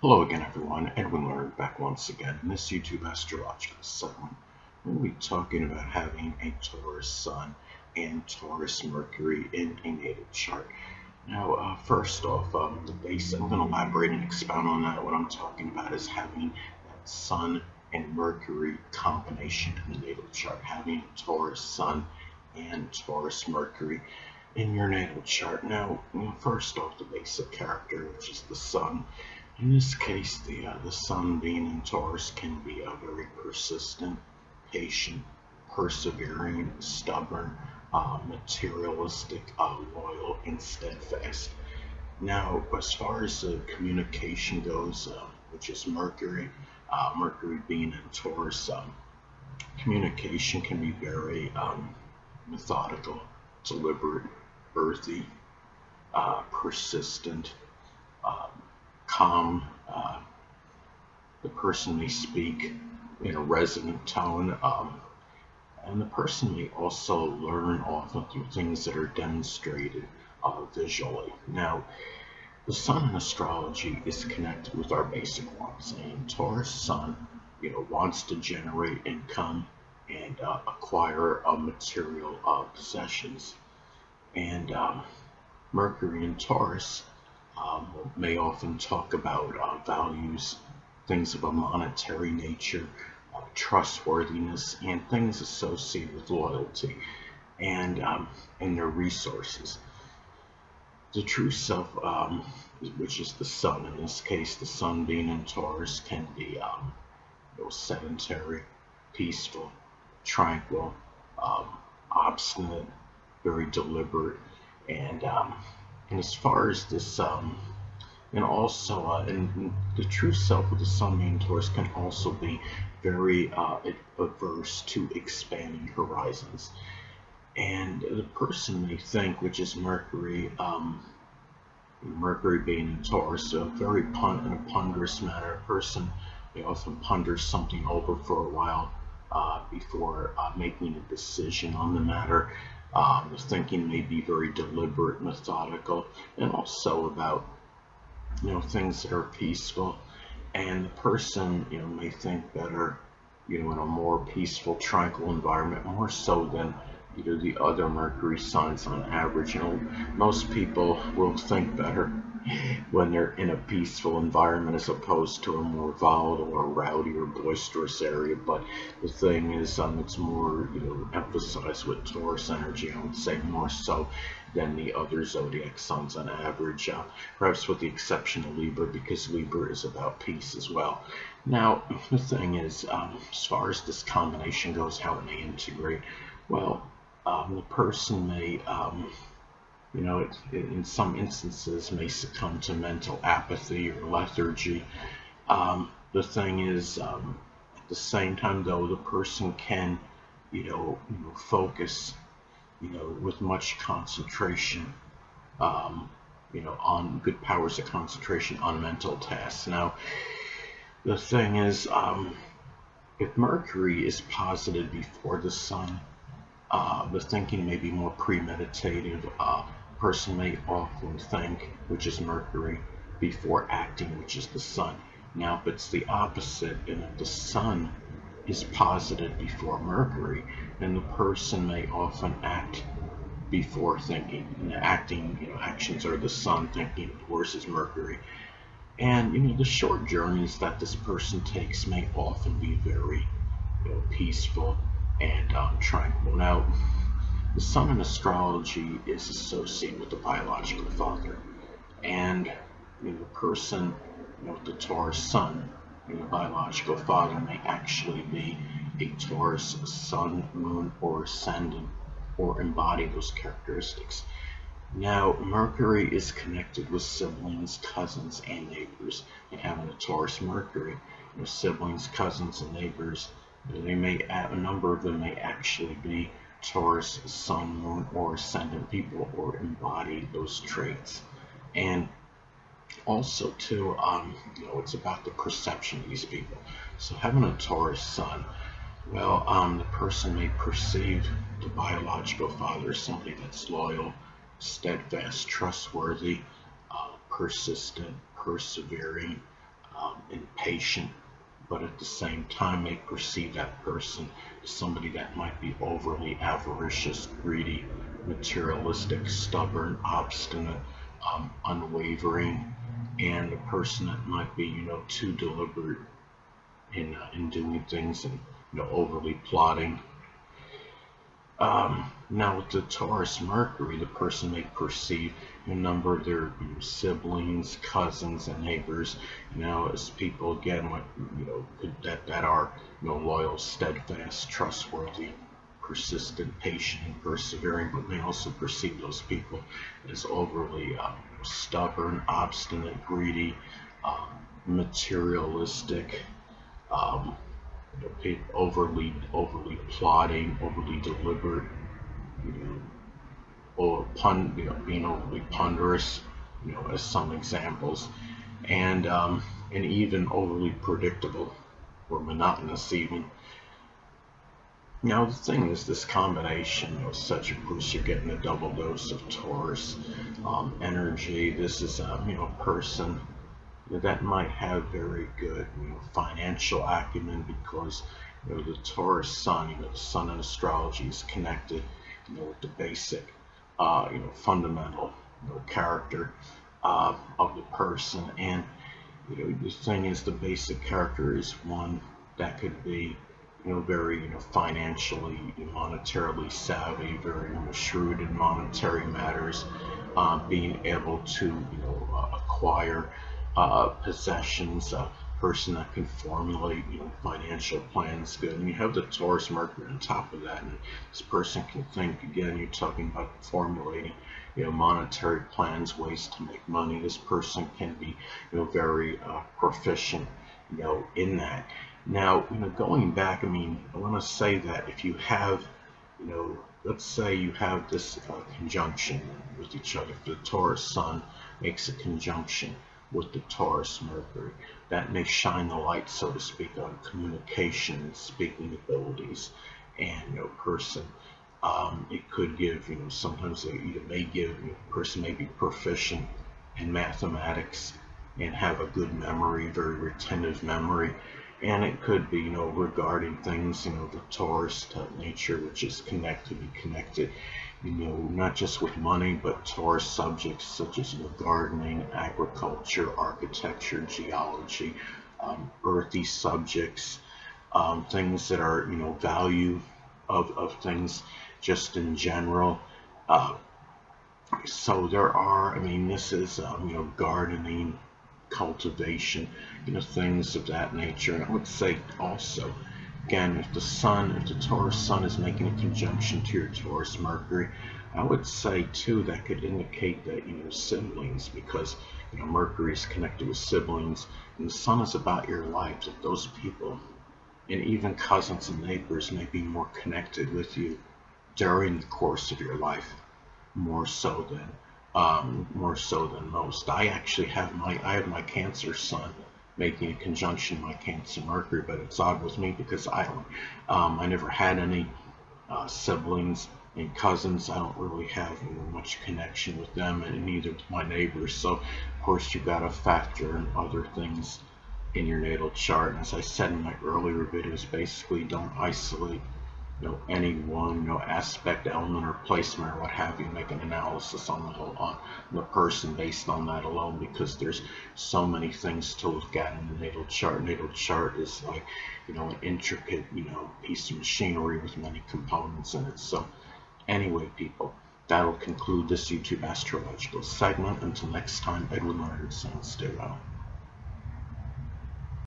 Hello again, everyone. Edwin Learnard back once again in this YouTube astrological segment. We're going to be talking about having a Taurus Sun and Taurus Mercury in a natal chart. Now, first off, the base, I'm going to elaborate and expound on that. What I'm talking about is having that Sun and Mercury combination in the natal chart, having Taurus Sun and Taurus Mercury in your natal chart. Now, first off, the basic character, which is the Sun. In this case, the Sun being in Taurus can be very persistent, patient, persevering, stubborn, materialistic, loyal, and steadfast. Now, as far as communication goes, which is Mercury, Mercury being in Taurus, communication can be very methodical, deliberate, earthy, persistent, um, calm. The person may speak in a resonant tone, and the person may also learn often through things that are demonstrated visually. Now, the Sun in astrology is connected with our basic ones, and Taurus Sun, wants to generate income and acquire material possessions, and Mercury in Taurus may often talk about values, things of a monetary nature, trustworthiness, and things associated with loyalty and their resources. The true self, which is the Sun, in this case, the Sun being in Taurus, can be sedentary, peaceful, tranquil, um, obstinate, very deliberate, and as far as this, and also, and the true self of the Sun being Taurus can also be very averse to expanding horizons. And the person may think, which is Mercury, Mercury being in Taurus, a very in a ponderous manner. A person may often ponder something over for a while before making a decision on the matter. The thinking may be very deliberate, methodical, and also about things that are peaceful. And the person may think better in a more peaceful, tranquil environment, more so than the other Mercury signs on average. Most people will think better when they're in a peaceful environment as opposed to a more volatile or rowdy or boisterous area. But the thing is, it's more emphasized with Taurus energy. I would say more so than the other zodiac signs on average, perhaps with the exception of Libra, because Libra is about peace as well. Now, the thing is, as far as this combination goes, how it may integrate, well, the person may, in some instances, may succumb to mental apathy or lethargy. The thing is, at the same time, though, the person can, focus, with much concentration, on good powers of concentration on mental tasks. Now, the thing is, if Mercury is posited before the Sun, the thinking may be more premeditative. Person may often think, which is Mercury, before acting, which is the Sun. Now, if it's the opposite, and if the Sun is posited before Mercury, then the person may often act before thinking. And acting, actions are the Sun, thinking, of course, is Mercury. And the short journeys that this person takes may often be very peaceful and tranquil. Now, the Sun in astrology is associated with the biological father, and the person with the Taurus Sun, the biological father, may actually be a Taurus Sun, Moon, or Ascendant, or embody those characteristics. Now, Mercury is connected with siblings, cousins, and neighbors. And having a Taurus Mercury, siblings, cousins, and neighbors, a number of them may actually be Taurus, Sun, Moon, or Ascendant people, or embody those traits. And also, too, it's about the perception of these people. So, having a Taurus Sun, well, the person may perceive the biological father as somebody that's loyal, steadfast, trustworthy, persistent, persevering, impatient, but at the same time may perceive that person as somebody that might be overly avaricious, greedy, materialistic, stubborn, obstinate, unwavering, and a person that might be, too deliberate in doing things and, overly plotting. Now with the Taurus Mercury, the person may perceive a number of their siblings, cousins, and neighbors, as people again, that are, loyal, steadfast, trustworthy, persistent, patient, and persevering, but may also perceive those people as overly stubborn, obstinate, greedy, materialistic, um, overly plotting, overly deliberate, or being overly ponderous, as some examples, and even overly predictable or monotonous even. Now the thing is, this combination of such, of course, you're getting a double dose of Taurus energy. This is a person that might have very good financial acumen, because the Taurus sun, the sun in astrology is connected with the basic fundamental character of the person. And the thing is, the basic character is one that could be very financially, monetarily savvy, very shrewd in monetary matters, being able to acquire possessions, a person that can formulate financial plans good. And you have the Taurus Mercury on top of that, and this person can think, again, you're talking about formulating monetary plans, ways to make money. This person can be very proficient in that. Now, going back, I want to say that if you have, let's say you have this conjunction with each other. If the Taurus Sun makes a conjunction with the Taurus Mercury, that may shine the light, so to speak, on communication and speaking abilities and person. It could give, sometimes it may give, a person may be proficient in mathematics and have a good memory, very retentive memory. And it could be, regarding things, the Taurus type nature, which is connected, not just with money, but Taurus subjects such as gardening, agriculture, architecture, geology, earthy subjects, things that are, value of things just in general. So there are, this is, gardening, cultivation, things of that nature. And I would say also, again, if the Taurus Sun is making a conjunction to your Taurus Mercury, I would say too that could indicate that siblings, because Mercury is connected with siblings, and the Sun is about your life. That those people, and even cousins and neighbors, may be more connected with you during the course of your life, more so than most. I actually have my Cancer Sun making a conjunction my Cancer Mercury, but it's odd with me because I never had any siblings and cousins. I don't really have much connection with them, and neither with my neighbors. So of course you got to factor in other things in your natal chart. And as I said in my earlier videos, basically don't isolate any one aspect, element, or placement, or what have you. Make an analysis on the whole, on the person based on that alone, because there's so many things to look at in the natal chart. Natal chart is like an intricate piece of machinery with many components in it. So anyway, people, that'll conclude this YouTube astrological segment. Until next time, Edwin Learnard saying stay well.